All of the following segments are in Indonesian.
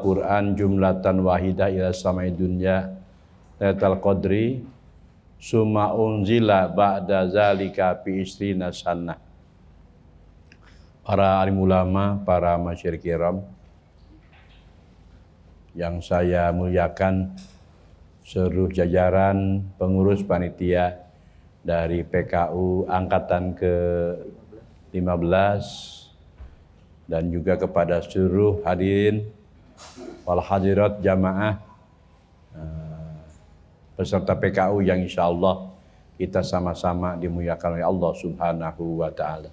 Quran jumlatan wahidah ila samai dunya Lailatul Qadri summa unzila ba'da zalika fi isrina sanah. Para alim ulama, para masyayikh kiram yang saya muliakan, seluruh jajaran pengurus panitia dari PKU angkatan ke-15 dan juga kepada seluruh hadirin wal hadirat jamaah peserta PKU yang insyaallah kita sama-sama dimuliakan oleh Allah Subhanahu wa taala.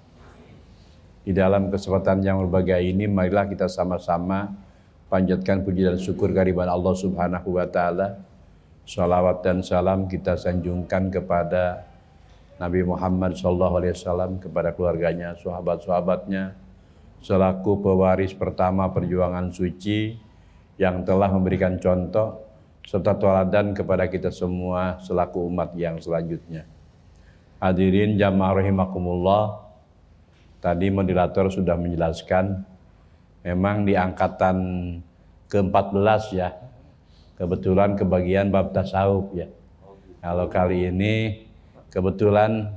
Di dalam kesempatan yang berbahagia ini, marilah kita sama-sama panjatkan puji dan syukur kehadirat Allah Subhanahu wa taala. Salawat dan salam kita sanjungkan kepada Nabi Muhammad SAW, kepada keluarganya, sahabat-sahabatnya, selaku pewaris pertama perjuangan suci yang telah memberikan contoh serta tauladan kepada kita semua selaku umat yang selanjutnya. Hadirin jamaah rahimakumullah, tadi moderator sudah menjelaskan, memang di angkatan ke-14 ya, kebetulan kebagian bab tasawuf ya. Kalau kali ini kebetulan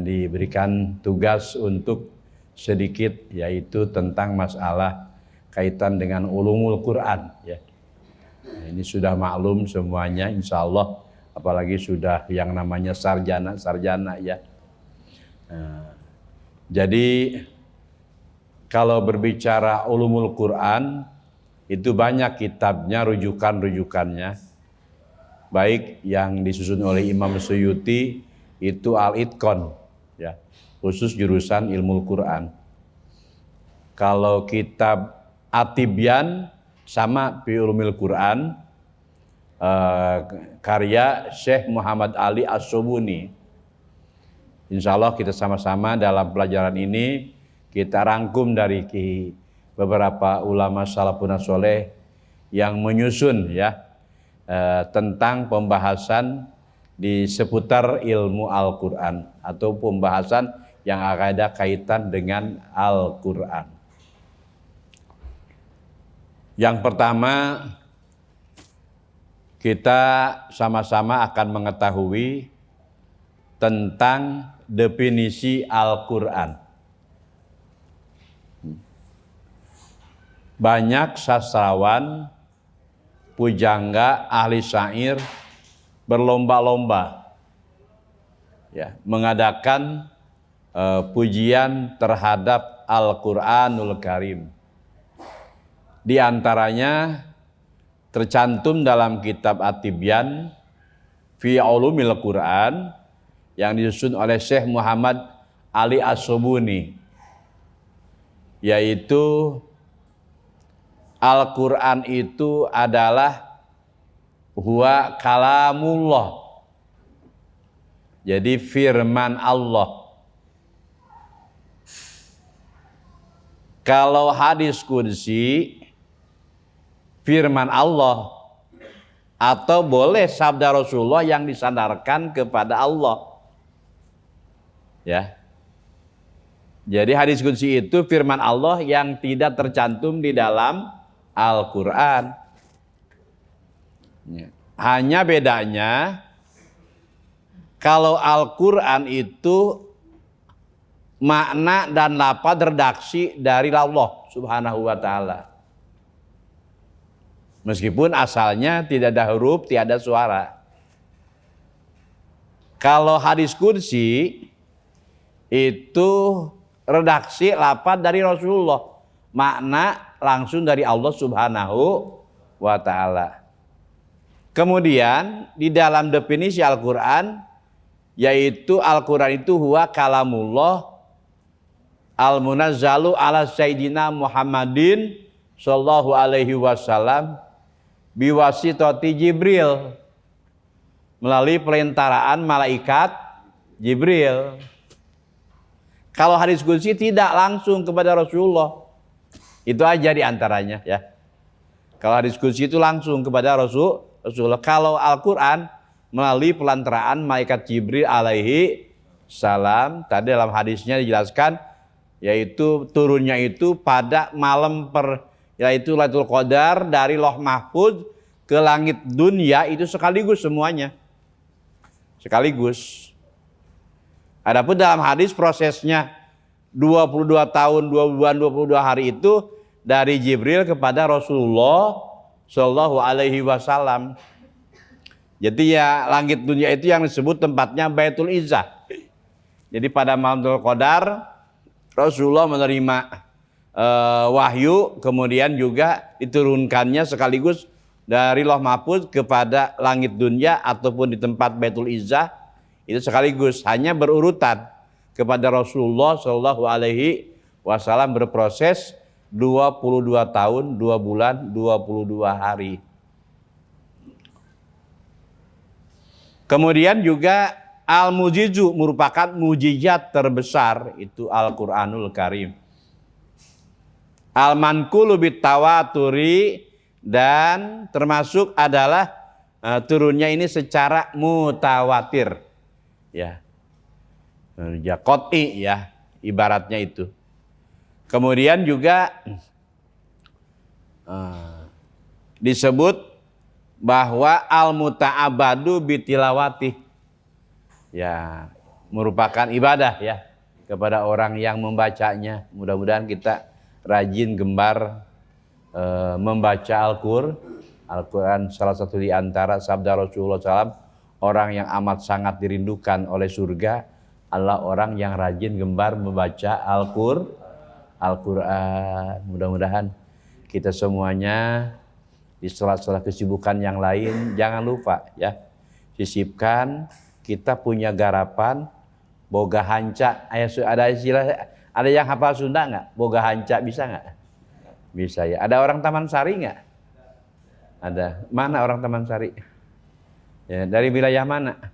diberikan tugas untuk sedikit, yaitu tentang masalah kaitan dengan ulumul Quran ya. Ini sudah maklum semuanya insya Allah, apalagi sudah yang namanya sarjana ya. Jadi kalau berbicara ulumul Quran itu banyak kitabnya, rujukannya. Baik yang disusun oleh Imam Suyuti itu Al-Itqan ya, khusus jurusan ilmu Quran. Kalau kitab At-Tibyan sama fi ulumil Quran, karya Syekh Muhammad Ali As-Subuni. Insya Allah kita sama-sama dalam pelajaran ini kita rangkum dari beberapa ulama salafun saleh yang menyusun ya tentang pembahasan di seputar ilmu Al-Quran atau pembahasan yang ada kaitan dengan Al-Quran. Yang pertama, kita sama-sama akan mengetahui tentang definisi Al-Quran. Banyak sastrawan, pujangga, ahli syair berlomba-lomba ya, mengadakan pujian terhadap Al-Quranul Karim. Di antaranya tercantum dalam kitab At-Tibyan fi ulumil Quran yang disusun oleh Syekh Muhammad Ali As-Subuni, yaitu Al-Quran itu adalah huwa kalamullah, jadi firman Allah. Kalau hadis qudsi firman Allah, atau boleh sabda Rasulullah yang disandarkan kepada Allah. Ya. Jadi hadis qudsi itu firman Allah yang tidak tercantum di dalam Al-Quran. Ya. Hanya bedanya kalau Al-Quran itu makna dan lafaz redaksi dari Allah Subhanahu wa taala. Meskipun asalnya tidak ada huruf, tidak ada suara. Kalau hadis qudsi itu redaksi lafaz dari Rasulullah, makna langsung dari Allah Subhanahu wa taala. Kemudian di dalam definisi Al-Quran, yaitu Al-Quran itu huwa kalamullah al-munazzalu ala sayyidina Muhammadin sallallahu alaihi wasallam biwasitati Jibril, melalui pelentaraan malaikat Jibril. Kalau hadis qudsi tidak langsung kepada Rasulullah. Itu aja di antaranya ya. Kalau hadis qudsi itu langsung kepada Rasulullah. Kalau Al-Quran melalui pelantaraan malaikat Jibril alaihi salam. Tadi dalam hadisnya dijelaskan, yaitu turunnya itu pada malam yaitu Lailatul Qadar dari Lauh Mahfuz ke langit dunia itu sekaligus semuanya. Sekaligus. Adapun dalam hadis prosesnya 22 tahun, 2 bulan, 22 hari itu dari Jibril kepada Rasulullah Shallallahu Alaihi Wasallam. Jadi ya langit dunia itu yang disebut tempatnya Baitul Izzah. Jadi pada malam Lailatul Qadar Rasulullah menerima wahyu, kemudian juga diturunkannya sekaligus dari Lauh Mahfuz kepada langit dunia ataupun di tempat Baitul Izzah itu sekaligus, hanya berurutan kepada Rasulullah Shallallahu Alaihi Wasallam berproses 22 tahun, 2 bulan, 22 hari. Kemudian juga Al-Mujizu merupakan mujizat terbesar, itu Al-Quranul Karim. Al-Manqulu bitawaturi, dan termasuk adalah turunnya ini secara mutawatir. Ya. Ya qot'i ya, ibaratnya itu. Kemudian juga disebut bahwa al-muta'abadu bitilawati, ya merupakan ibadah ya kepada orang yang membacanya. Mudah-mudahan kita rajin gemar membaca Al-Quran. Salah satu di antara sabda Rasulullah SAW, orang yang amat sangat dirindukan oleh surga adalah orang yang rajin gemar membaca Al-Quran. Mudah-mudahan kita semuanya di sela-sela kesibukan yang lain jangan lupa ya, sisipkan kita punya garapan boga hanca. Ada istilah, ada yang hafal Sunda nggak? Boga hanca bisa nggak? Bisa ya. Ada orang Taman Sari nggak? Ada. Mana orang Taman Sari? Ya, dari wilayah mana?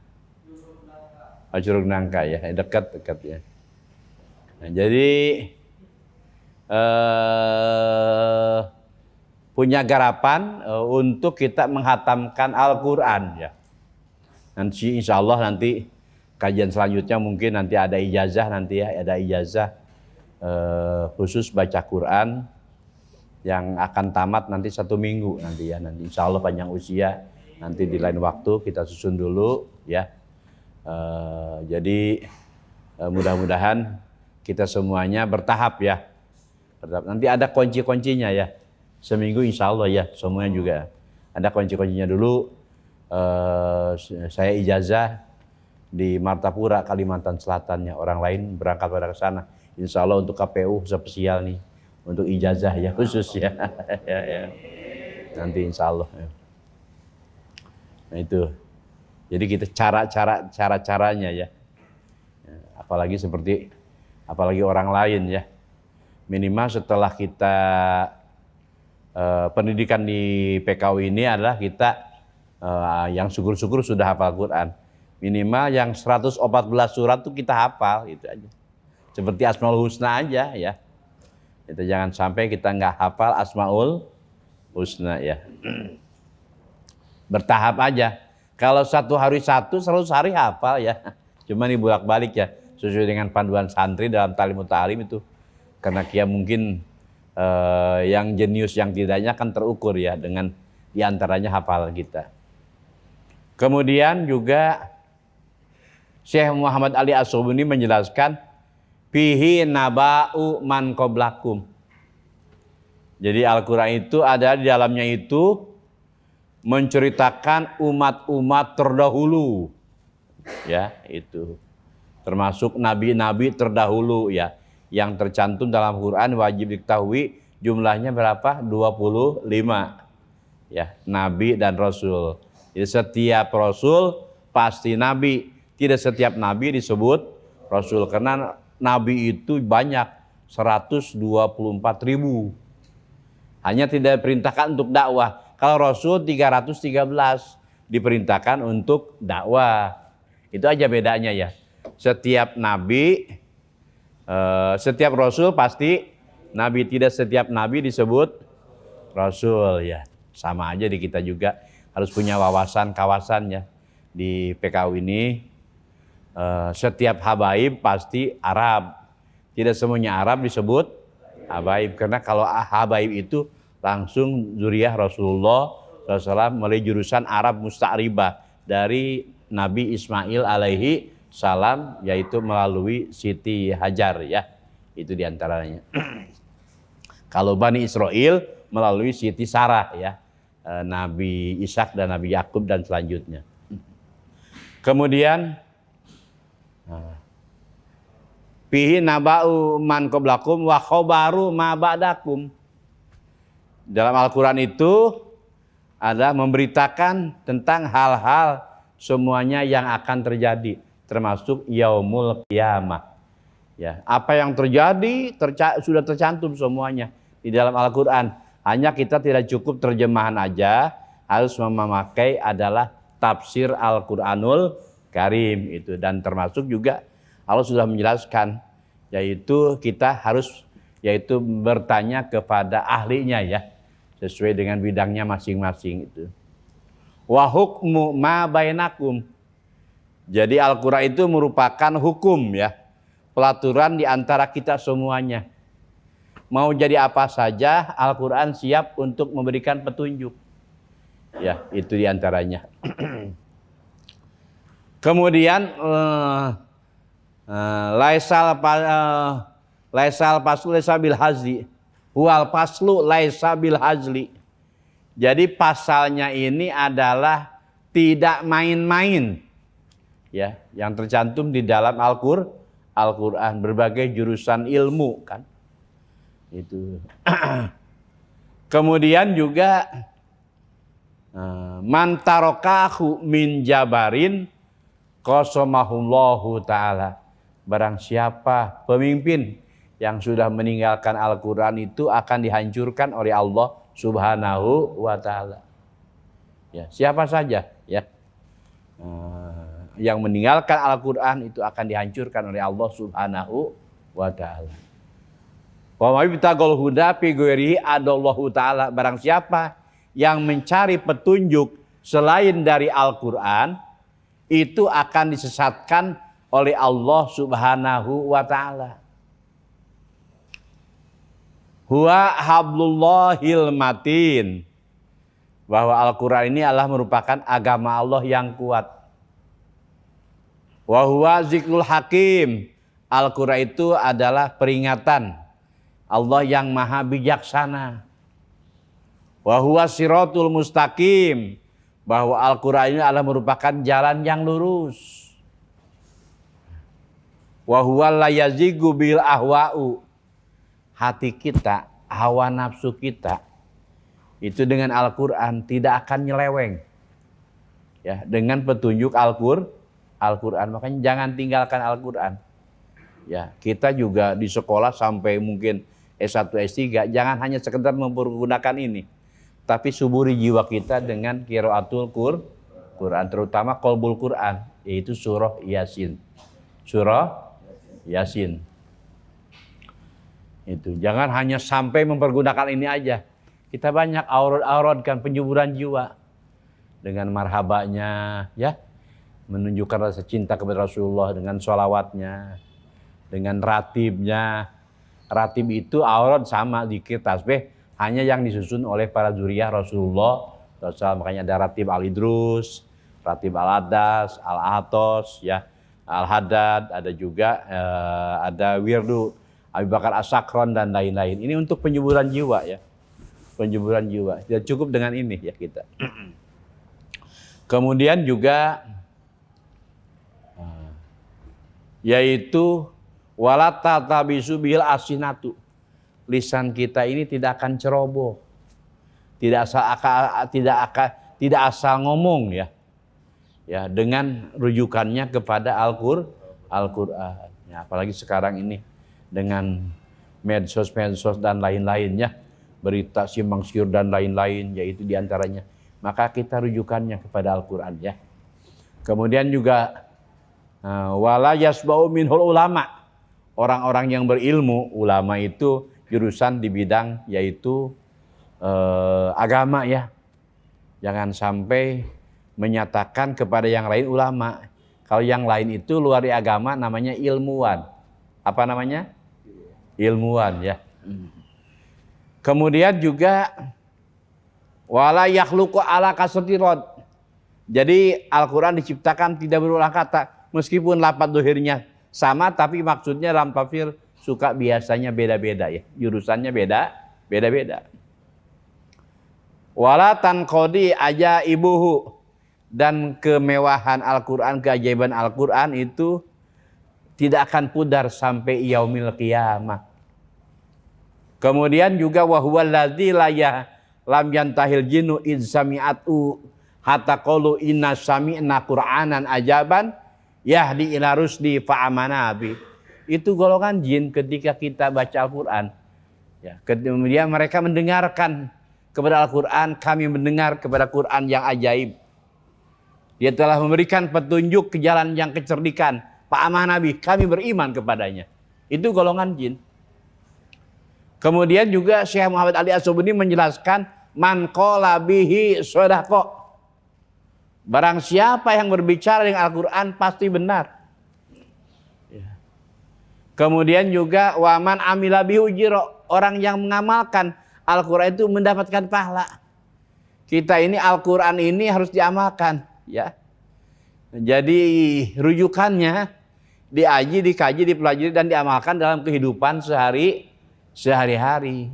Curug Nangka ya, dekat ya. Nah, jadi punya garapan untuk kita menghatamkan Al-Quran ya. Nanti insya Allah nanti kajian selanjutnya mungkin nanti ada ijazah nanti ya, ada ijazah khusus baca Quran yang akan tamat nanti 1 minggu nanti ya. Nanti insya Allah panjang usia, nanti di lain waktu kita susun dulu ya. Jadi mudah-mudahan kita semuanya bertahap ya. Nanti ada kunci-kuncinya ya. Seminggu insya Allah ya, semuanya juga ada kunci-kuncinya dulu. Saya ijazah di Martapura, Kalimantan Selatannya. Orang lain berangkat pada ke sana. Insya Allah untuk KPU spesial nih, untuk ijazah ya khusus ya. Ya. Nanti insya Allah. Ya. Nah itu. Jadi kita cara-caranya ya. Apalagi orang lain ya. Minimal setelah kita pendidikan di PKU ini adalah kita yang syukur-syukur sudah hafal Quran. Minimal yang 114 surat itu kita hafal, itu aja. Seperti Asmaul Husna aja ya. Itu jangan sampai kita nggak hafal Asmaul Husna ya. Bertahap aja. Kalau 1 hari 100 hari hafal ya. Cuma nih bolak-balik ya. Sesuai dengan panduan santri dalam Ta'limut Ta'lim itu. Karena kia mungkin yang jenius yang tidaknya kan terukur ya dengan diantaranya hafal kita. Kemudian juga Syekh Muhammad Ali As-Subuni menjelaskan fihi naba'u man qablakum. Jadi Al-Quran itu ada di dalamnya itu menceritakan umat-umat terdahulu. Ya, itu. Termasuk nabi-nabi terdahulu ya. Yang tercantum dalam Quran wajib diketahui jumlahnya berapa? 25. Ya, nabi dan rasul. Jadi setiap rasul pasti nabi. Tidak setiap nabi disebut rasul karena nabi itu banyak, 124.000. Hanya tidak diperintahkan untuk dakwah. Kalau rasul 313 diperintahkan untuk dakwah. Itu aja bedanya ya. Setiap nabi, setiap rasul pasti nabi, tidak setiap nabi disebut rasul ya. Sama aja di kita juga harus punya wawasan kawasannya. Di PKU ini setiap habaib pasti Arab. Tidak semuanya Arab disebut habaib karena kalau habaib itu langsung zuriyah Rasulullah SAW melalui jurusan Arab Musta'ribah dari Nabi Ismail alaihi salam, yaitu melalui Siti Hajar ya. Itu diantaranya. Kalau Bani Israel melalui Siti Sarah ya. Nabi Ishak dan Nabi Yakub dan selanjutnya. Kemudian fihi naba'u man qablakum wa khabaru ma ba'dakum. Dalam Al-Qur'an itu ada memberitakan tentang hal-hal semuanya yang akan terjadi, termasuk yaumul qiyamah. Ya, apa yang terjadi sudah tercantum semuanya di dalam Al-Qur'an. Hanya kita tidak cukup terjemahan aja, harus memakai adalah tafsir Al-Qur'anul Karim itu, dan termasuk juga Allah sudah menjelaskan, yaitu kita harus bertanya kepada ahlinya ya, sesuai dengan bidangnya masing-masing itu. Wa hukmu ma bainakum. Jadi Al-Qur'an itu merupakan hukum ya, pelaturan di antara kita semuanya. Mau jadi apa saja, Al-Qur'an siap untuk memberikan petunjuk. Ya, itu diantaranya. Kemudian laisal paslu laisa bil hazli wal paslu laisa bil hazli. Jadi pasalnya ini adalah tidak main-main. Ya, yang tercantum di dalam Al-Qur'an berbagai jurusan ilmu kan. Itu. Kemudian juga man tarokahu min jabarin qasamahullahu ta'ala. Barang siapa pemimpin yang sudah meninggalkan Al-Qur'an itu akan dihancurkan oleh Allah Subhanahu wa ta'ala. Ya, siapa saja ya. Yang meninggalkan Al-Qur'an itu akan dihancurkan oleh Allah Subhanahu wa ta'ala. Wa may bitagol huda fi ghairihi adallahu ta'ala. Barang siapa yang mencari petunjuk selain dari Al-Qur'an, itu akan disesatkan oleh Allah Subhanahu wa ta'ala. Huwa hablullahil matin. Bahwa Al-Qur'an ini adalah merupakan agama Allah yang kuat. Wa huwa zikrul hakim. Al-Qur'an itu adalah peringatan Allah yang maha bijaksana. Wa huwa siratul mustaqim. Bahwa Al-Qur'an ini adalah merupakan jalan yang lurus. Wa huwa la yazigu bil ahwa'u. Hati kita, hawa nafsu kita itu dengan Al-Qur'an tidak akan nyeleweng. Ya, dengan petunjuk Al-Qur'an. Makanya jangan tinggalkan Al-Qur'an. Ya, kita juga di sekolah sampai mungkin S1, S3, jangan hanya sekedar mempergunakan ini, tapi suburi jiwa kita dengan qiraatul Quran, terutama qalbul Quran, yaitu surah Yasin. Surah Yasin. Itu jangan hanya sampai mempergunakan ini aja. Kita banyak aurad-auradkan penyuburan jiwa dengan marhabanya, ya, menunjukkan rasa cinta kepada Rasulullah dengan sholawatnya, dengan ratibnya. Ratib itu aurad sama zikir tasbih, hanya yang disusun oleh para zuriyah Rasulullah. Makanya ada ratib Al-Idrus, ratib Al-Adas, Al-Atos, ya, Al-Hadad, ada juga ada wirdu Abu Bakar As-Sakron dan lain-lain. Ini untuk penyuburan jiwa ya. Penyuburan jiwa. Tidak cukup dengan ini ya kita. Kemudian juga yaitu wala tatabisu bil asinatu. Lisan kita ini tidak akan ceroboh. Tidak asal ngomong ya. Ya, dengan rujukannya kepada Al-Qur'an. Ya, apalagi sekarang ini dengan medsos dan lain-lainnya, berita simpang siur dan lain-lain, yaitu diantaranya. Maka kita rujukannya kepada Al-Qur'an ya. Kemudian juga wala yasba'u minhul ulama. Orang-orang yang berilmu, ulama itu jurusan di bidang yaitu agama ya. Jangan sampai menyatakan kepada yang lain ulama. Kalau yang lain itu luar dari agama namanya ilmuwan. Apa namanya? Ilmuwan ya. Kemudian juga wala yakhluqu ala kasratirad. Jadi Al-Qur'an diciptakan tidak berulang kata, meskipun lafaz dohirnya sama tapi maksudnya dalam tafsir suka biasanya beda-beda ya. Jurusannya beda-beda. Wala tanqadi ajaibuhu, dan kemewahan Al-Qur'an, keajaiban Al-Qur'an itu tidak akan pudar sampai yaumil qiyamah. Kemudian juga wa huwal ladzi lam yantahil jinnu id sami'atu hatta qalu inna sami'na qur'anan ajaban yahdi ila rusdi fa amana bi. Itu golongan jin ketika kita baca Al-Qur'an. Ya, kemudian mereka mendengarkan kepada Al-Qur'an, kami mendengar kepada Qur'an yang ajaib. Dia telah memberikan petunjuk ke jalan yang kecerdikan. Fa amana bi, kami beriman kepadanya. Itu golongan jin. Kemudian juga Syekh Muhammad Ali As-Subuni menjelaskan man qala bihi shadaqah. Barang siapa yang berbicara dengan Al-Qur'an pasti benar. Ya. Kemudian juga waman amila bihi ujira, orang yang mengamalkan Al-Qur'an itu mendapatkan pahala. Kita ini Al-Qur'an ini harus diamalkan, ya. Jadi rujukannya dikaji, dipelajari dan diamalkan dalam kehidupan sehari-hari.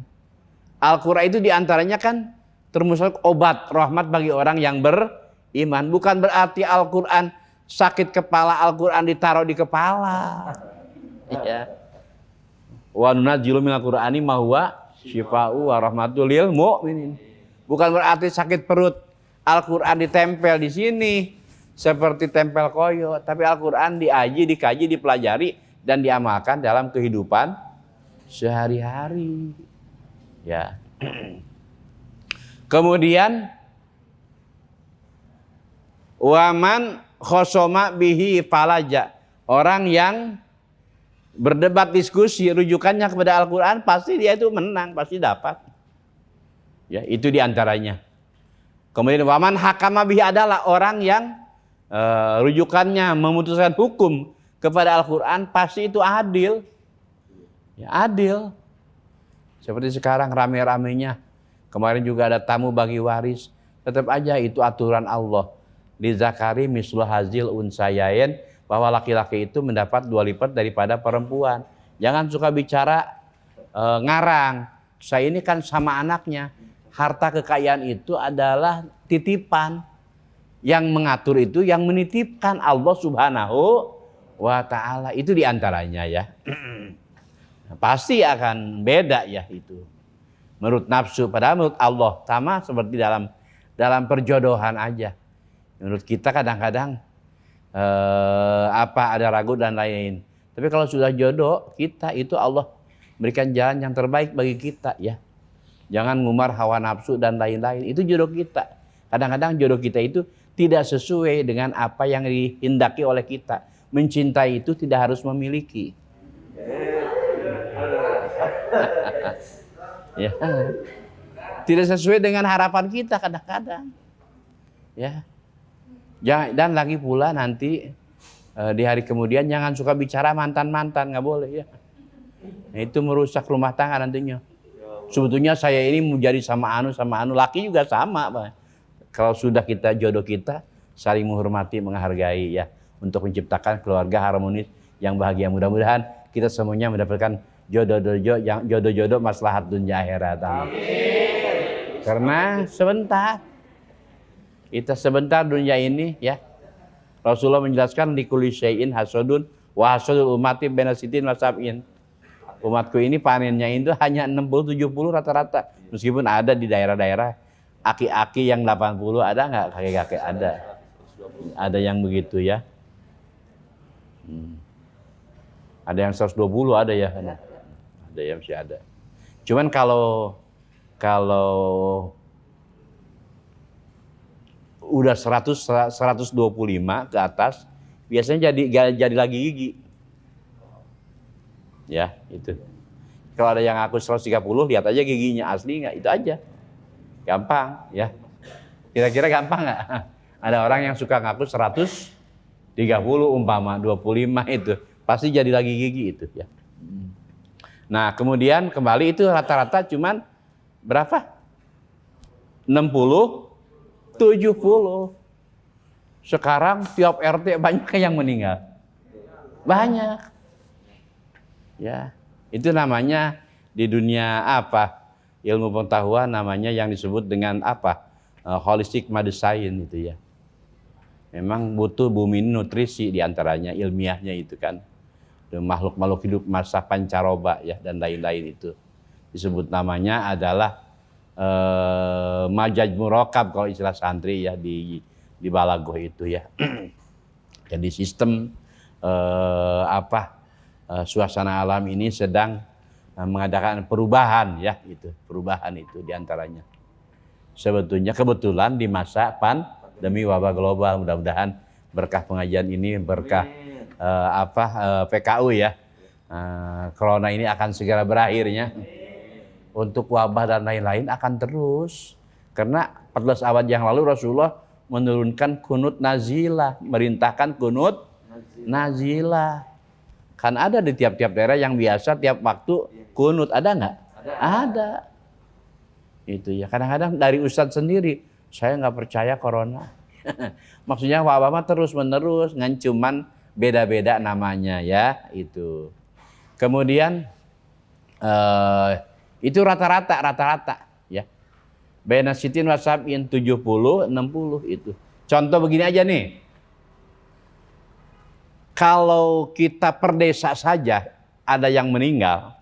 Al-Qur'an itu diantaranya kan termasuk obat rahmat bagi orang yang beriman. Bukan berarti Al-Qur'an sakit kepala, Al-Qur'an ditaruh di kepala. Ya. Wa nunazzilu minal Qur'ani ma huwa syifaa'u wa rahmatul lil mu'minin. Bukan berarti sakit perut, Al-Qur'an ditempel di sini seperti tempel koyo, tapi Al-Qur'an dikaji, dipelajari dan diamalkan dalam kehidupan sehari-hari. Ya. Kemudian waman khosoma bihi falaja, orang yang berdebat diskusi rujukannya kepada Al-Qur'an pasti dia itu menang, pasti dapat. Ya, itu diantaranya. Kemudian waman hakama bihi adalah orang yang rujukannya memutuskan hukum kepada Al-Qur'an pasti itu adil. Ya, adil. Seperti sekarang rame-ramenya. Kemarin juga ada tamu bagi waris. Tetap aja itu aturan Allah. Li zakari mislu hazil unsayain, bahwa laki-laki itu mendapat 2 lipat daripada perempuan. Jangan suka bicara ngarang. Saya ini kan sama anaknya. Harta kekayaan itu adalah titipan. Yang mengatur itu, yang menitipkan Allah Subhanahu wa Ta'ala. Itu diantaranya ya. Pasti akan beda ya itu. Menurut nafsu, padahal menurut Allah sama seperti dalam perjodohan aja. Menurut kita kadang-kadang ada ragu dan lain-lain. Tapi kalau sudah jodoh kita, itu Allah berikan jalan yang terbaik bagi kita ya. Jangan ngumar hawa nafsu dan lain-lain. Itu jodoh kita. Kadang-kadang jodoh kita itu tidak sesuai dengan apa yang dihendaki oleh kita. Mencintai itu tidak harus memiliki. Ya. Tidak sesuai dengan harapan kita kadang-kadang. Ya. Dan lagi pula nanti di hari kemudian jangan suka bicara mantan-mantan, nggak boleh ya. Nah, itu merusak rumah tangga nantinya. Sebetulnya saya ini mau jadi sama anu, laki juga sama, Pak. Kalau sudah kita jodoh kita saling menghormati, menghargai ya, untuk menciptakan keluarga harmonis yang bahagia. Mudah-mudahan kita semuanya mendapatkan jodoh-jodoh maslahat dunia akhirat. Amin. Karena sebentar dunia ini ya. Rasulullah menjelaskan likulli syai'in hasudun wa hasudul ummati baina sitin wa sab'in. Umatku ini panennya itu hanya 60-70 rata-rata. Meskipun ada di daerah-daerah aki-aki yang 80, ada nggak kakek-kakek? Ada yang begitu ya. Ada yang 120 ada ya. Ada yang masih ada. Cuman kalau udah 125 ke atas biasanya jadi lagi gigi. Ya, itu. Kalau ada yang ngaku 130, lihat aja giginya asli nggak, itu aja. Gampang, ya. Kira-kira gampang nggak? Ada orang yang suka ngaku 130 umpama 25 itu, pasti jadi lagi gigi itu, ya. Nah, kemudian kembali itu rata-rata cuman berapa? 60, 70. Sekarang tiap RT banyak yang meninggal. Banyak. Ya, itu namanya di dunia apa? Ilmu pengetahuan namanya yang disebut dengan apa? Holistic medicine itu ya. Memang butuh bumi nutrisi diantaranya ilmiahnya itu kan. Makhluk-makhluk hidup masa pancaroba ya dan lain-lain itu. Disebut namanya adalah majaj murokab kalau istilah santri ya di Balagoh itu ya. Jadi sistem suasana alam ini sedang mengadakan perubahan ya itu, perubahan itu diantaranya. Sebetulnya kebetulan di masa pandemi wabah global, mudah-mudahan berkah pengajian ini, berkah PKU ya, corona ini akan segera berakhirnya. Untuk wabah dan lain-lain akan terus. Karena 14 abad yang lalu Rasulullah menurunkan kunut nazilah, merintahkan kunut nazilah. Kan ada di tiap-tiap daerah yang biasa tiap waktu kunut, ada nggak? Ada. Itu ya. Kadang-kadang dari ustadz sendiri, saya nggak percaya corona. Maksudnya wabah mah terus-menerus, ngan cuman beda-beda namanya ya itu. Kemudian itu rata-rata ya. Baina sitin wasabin 70 60 itu. Contoh begini aja nih. Kalau kita per desa saja ada yang meninggal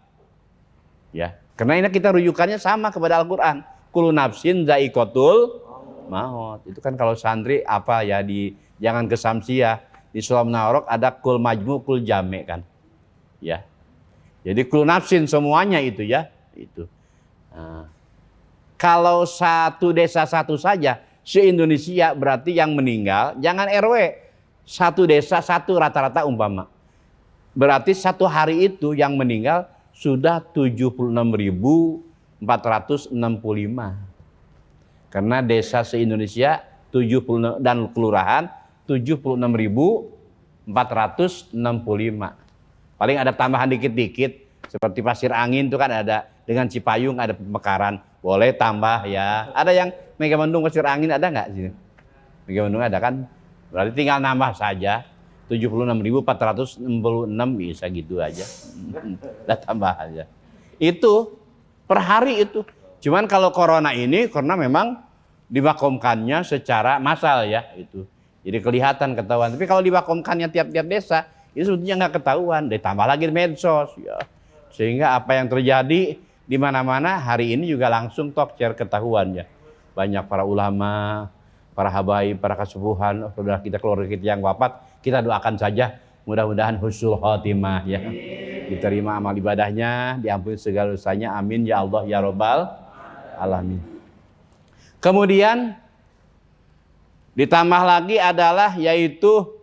ya. Karena ini kita rujukannya sama kepada Al-Qur'an. Kullu nafsin dha'iqatul maut. Itu kan kalau santri apa ya di jangan ke Samsiah, di Surah An-Narok ada kul majmu kul jame kan. Ya. Jadi kullu nafsin semuanya itu ya. Itu. Nah, kalau satu desa satu saja se-Indonesia berarti yang meninggal jangan RW, satu desa satu rata-rata umpama. Berarti satu hari itu yang meninggal sudah 76.465. Karena desa se-Indonesia 70 dan kelurahan 76.465. Paling ada tambahan dikit-dikit seperti Pasir Angin itu kan ada, dengan Cipayung ada Pemekaran, boleh tambah ya. Ada yang Megamendung Pasir Angin ada nggak sih? Megamendung ada kan? Berarti tinggal nambah saja 76.466 bisa gitu aja. Udah tambah aja. Itu per hari itu. Cuman kalau corona ini karena memang dimakamkannya secara massal ya itu. Jadi kelihatan ketahuan. Tapi kalau dimakamkannya tiap-tiap desa itu sebetulnya nggak ketahuan. Ditambah lagi medsos ya. Sehingga apa yang terjadi di mana-mana hari ini juga langsung share ketahuan ya. Banyak para ulama, para habaib, para kesepuhan, saudara kita, keluarga kita yang wafat, kita doakan saja mudah-mudahan husnul khotimah ya. Diterima amal ibadahnya, diampuni segala dosanya, amin ya Allah ya Rabbal alamin. Kemudian ditambah lagi adalah yaitu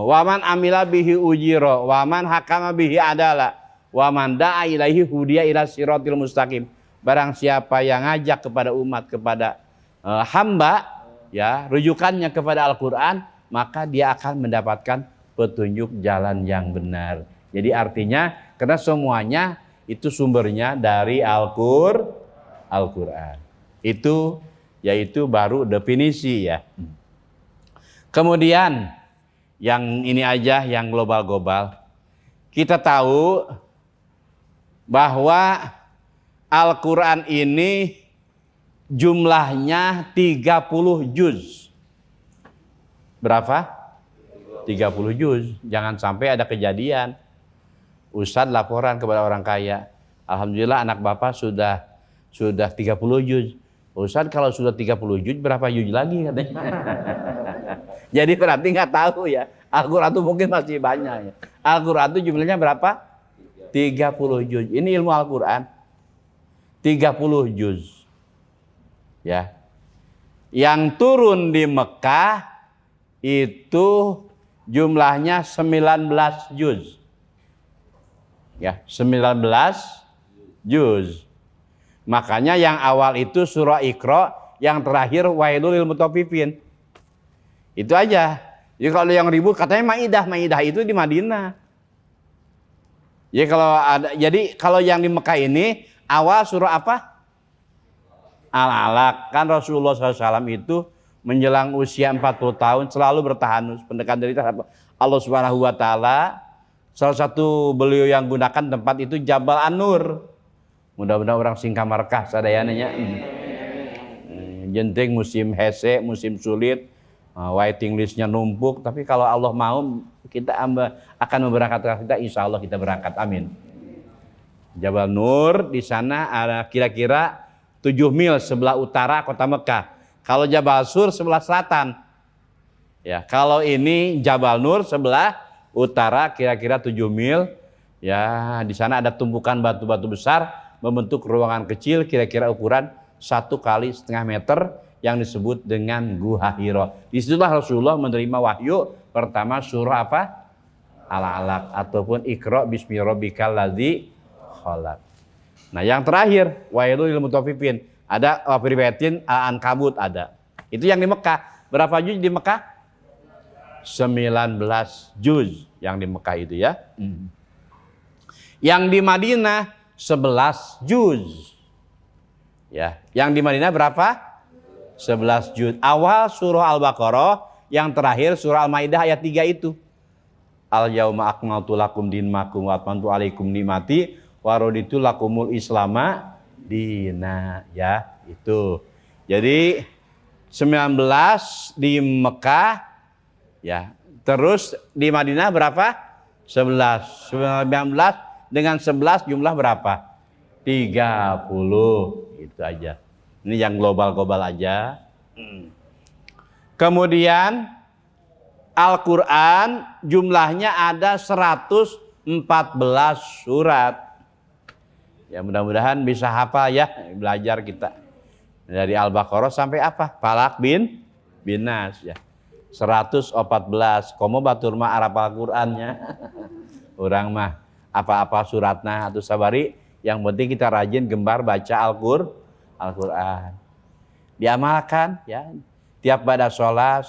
waman amila bihi ujiro, waman hakama bihi adalah, waman da'a ilaihi hudiya ila siratil mustaqim. Barang siapa yang ngajak kepada umat, kepada hamba ya, rujukannya kepada Al-Qur'an, maka dia akan mendapatkan petunjuk jalan yang benar. Jadi artinya karena semuanya itu sumbernya dari Al-Qur'an. Itu yaitu baru definisi ya. Kemudian yang ini aja yang global-global. Kita tahu bahwa Al-Qur'an ini jumlahnya 30 juz. Berapa? 30 juz. Jangan sampai ada kejadian ustadz laporan kepada orang kaya, alhamdulillah anak bapak sudah 30 juz. Ustadz kalau sudah 30 juz berapa juz lagi katanya. Jadi berarti nggak tahu ya. Al-Qur'an itu mungkin masih banyak ya. Al-Qur'an itu jumlahnya berapa? 30 juz. Ini ilmu Al-Qur'an. 30 juz. Ya. Yang turun di Mekah itu jumlahnya 19 juz. Ya, 19 juz. Makanya yang awal itu surah Iqra, yang terakhir Wailul lil mutaffifin. Itu aja. Jadi kalau yang ribut katanya Maidah itu di Madinah. Jadi kalau yang di Mekah ini awal surah apa? Al-Alaq. Kan Rasulullah SAW itu menjelang usia 40 tahun selalu bertahanus. Pendekatan dari Allah Subhanahu wa taala. Salah satu beliau yang gunakan tempat itu Jabal An-Nur. Mudah-mudahan orang Singkamarkah sadayananya. Jenting musim hese, musim sulit, waiting listnya numpuk. Tapi kalau Allah mau, kita akan memberangkatkan kita. Insya Allah kita berangkat. Amin. Jabal Nur di sana ada kira-kira 7 mil sebelah utara kota Mekah. Kalau Jabal Sur sebelah selatan. Ya, kalau ini Jabal Nur sebelah utara kira-kira 7 mil. Ya, di sana ada tumpukan batu-batu besar membentuk ruangan kecil kira-kira ukuran 1,5 meter yang disebut dengan Gua Hira. Disitulah Rasulullah menerima wahyu pertama surah apa? Al-Alaq ataupun Iqra bismi rabbikal ladzi khalaq. Nah, yang terakhir wailul lil mutaffifin. Ada riwayatin Al-Ankabut ada. Itu yang di Mekah. Berapa juz di Mekah? 19 juz yang di Mekah itu ya. Yang di Madinah 11 juz. Ya, yang di Madinah berapa? 11 juz. Awal surah Al-Baqarah, yang terakhir surah Al-Maidah ayat 3 itu. Al-yauma akmaltu lakum dinakum wa atmamtu alaikum nikmati wa raditu lakumul islama dina, ya, itu. Jadi 19 di Mekah ya. Terus di Madinah berapa? 11. 19 dengan 11 jumlah berapa? 30. Itu aja. Ini yang global-global aja. Kemudian Al-Quran jumlahnya ada 114 surat. Ya, mudah-mudahan bisa hafal ya, belajar kita. Dari Al-Baqarah sampai apa? Falaq bin Nas ya. 114. Komo batur mah Arab Al-Qur'annya. Orang mah apa-apa suratna atau sabari, yang penting kita rajin gembar baca Al-Qur'an. Diamalkan ya. Tiap pada sholat,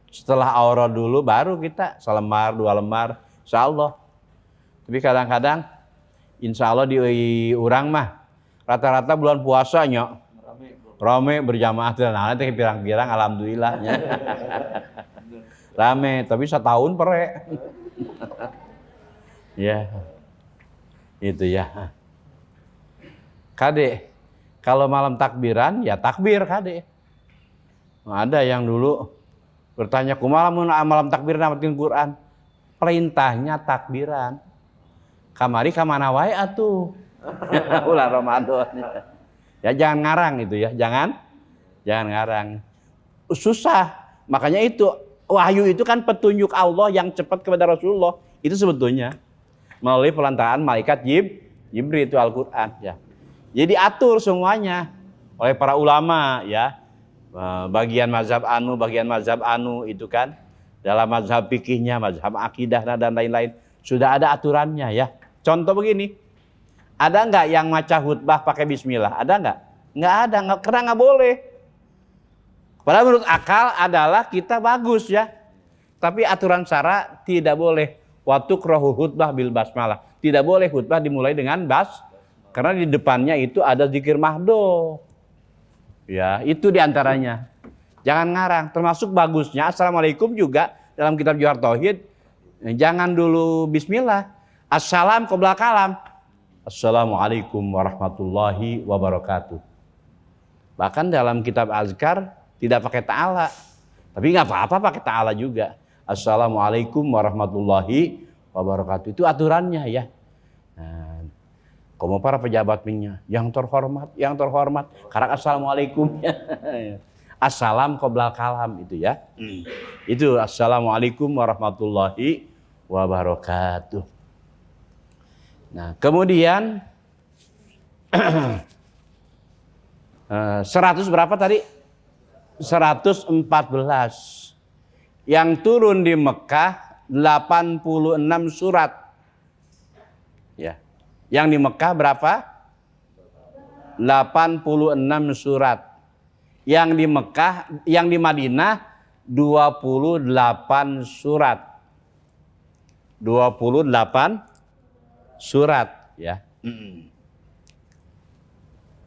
setelah aurah dulu baru kita selembar 2 lembar, insyaallah. Tapi kadang-kadang insya Allah di urang mah rata-rata bulan puasanya rame berjamaah dan nanti pirang-pirang alhamdulillahnya. Rame, tapi setahun pere. Ya. Itu ya. Kade, kalau malam takbiran ya takbir kade. Ada yang dulu bertanya kumaha malam takbiran namatin Quran. Perintahnya takbiran. Kamari kamana wae atuh. Ulah Ramadan. Ya jangan ngarang itu ya, jangan ngarang. Susah. Makanya itu wahyu itu kan petunjuk Allah yang cepat kepada Rasulullah. Itu sebetulnya melalui pelantaran malaikat Jibril itu Al-Qur'an ya. Jadi atur semuanya oleh para ulama ya. Bagian mazhab anu itu kan dalam mazhab fikihnya, mazhab akidah dan lain-lain sudah ada aturannya ya. Contoh begini, ada nggak yang maca khutbah pakai bismillah? Ada nggak? Nggak ada, karena nggak boleh. Padahal menurut akal adalah kita bagus ya. Tapi aturan syara tidak boleh. Waktu krohu khutbah bil basmalah. Tidak boleh khutbah dimulai dengan karena di depannya itu ada zikir mahdoh. Ya, itu diantaranya. Jangan ngarang. Termasuk bagusnya Assalamualaikum juga dalam kitab Johar Tauhid. Jangan dulu bismillah. Assalam qabla kalam. Assalamualaikum warahmatullahi wabarakatuh. Bahkan dalam kitab Azkar tidak pakai ta'ala. Tapi nggak apa-apa pakai ta'ala juga. Assalamualaikum warahmatullahi wabarakatuh. Itu aturannya ya. Nah, kamu para pejabat minyak yang terhormat. Karena assalamualaikum. Assalam qabla kalam itu ya. Itu assalamualaikum warahmatullahi wabarakatuh. Nah, kemudian 100 berapa tadi? 114. Yang turun di Mekah 86 surat. Ya. Yang di Mekah berapa? 86 surat. Yang di Mekah, yang di Madinah 28 surat. 28 surat ya.